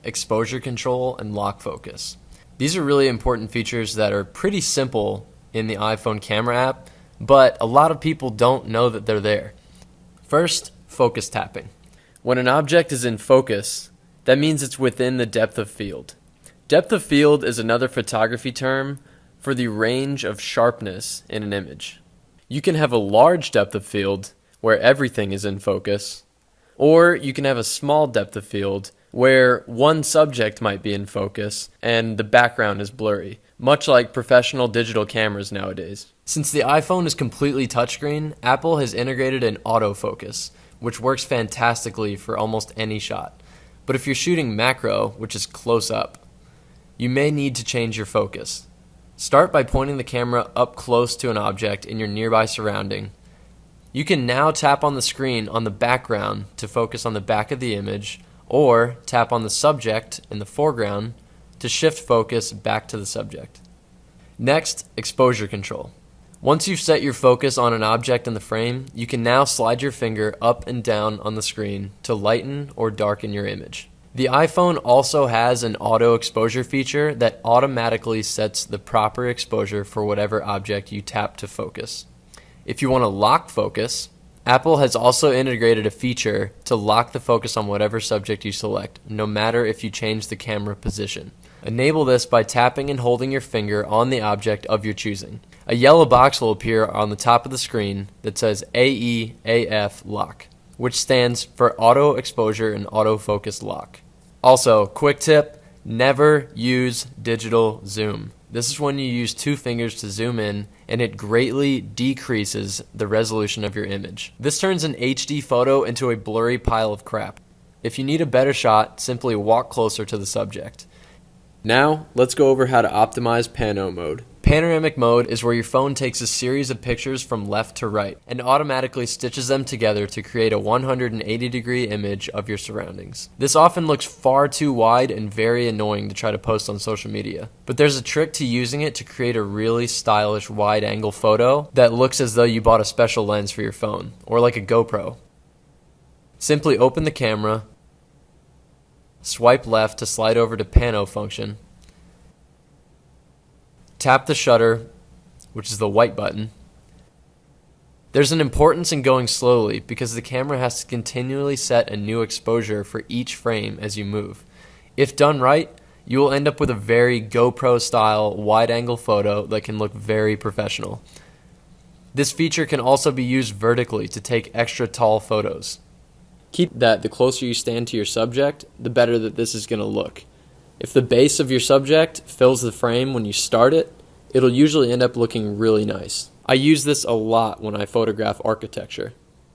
exposure control, and lock focus. These are really important features that are pretty simple in the iPhone camera app, but a lot of people don't know that they're there. First, focus tapping. When an object is in focus, that means it's within the depth of field. Depth of field is another photography term for the range of sharpness in an image. You can have a large depth of field where everything is in focus, or you can have a small depth of field where one subject might be in focus and the background is blurry, much like professional digital cameras nowadays. Since the iPhone is completely touchscreen, Apple has integrated an autofocus, which works fantastically for almost any shot. But if you're shooting macro, which is close up, you may need to change your focus. Start by pointing the camera up close to an object in your nearby surrounding. You can now tap on the screen on the background to focus on the back of the image, or tap on the subject in the foreground to shift focus back to the subject. Next, exposure control. Once you've set your focus on an object in the frame, you can now slide your finger up and down on the screen to lighten or darken your image. The iPhone also has an auto exposure feature that automatically sets the proper exposure for whatever object you tap to focus. If you want to lock focus, Apple has also integrated a feature to lock the focus on whatever subject you select, no matter if you change the camera position. Enable this by tapping and holding your finger on the object of your choosing. A yellow box will appear on the top of the screen that says AEAF Lock, which stands for Auto Exposure and Autofocus Lock. Also, quick tip, never use digital zoom. This is when you use two fingers to zoom in, and it greatly decreases the resolution of your image. This turns an HD photo into a blurry pile of crap. If you need a better shot, simply walk closer to the subject. Now, let's go over how to optimize pano mode. Panoramic mode is where your phone takes a series of pictures from left to right and automatically stitches them together to create a 180-degree image of your surroundings. This often looks far too wide and very annoying to try to post on social media. But there's a trick to using it to create a really stylish wide-angle photo that looks as though you bought a special lens for your phone, or like a GoPro. Simply open the camera, swipe left to slide over to pano function, tap the shutter, which is the white button. There's an importance in going slowly because the camera has to continually set a new exposure for each frame as you move. If done right, you will end up with a very GoPro style wide-angle photo that can look very professional. This feature can also be used vertically to take extra tall photos. Keep that the closer you stand to your subject, the better that this is going to look. If the base of your subject fills the frame when you start it, it'll usually end up looking really nice. I use this a lot when I photograph architecture.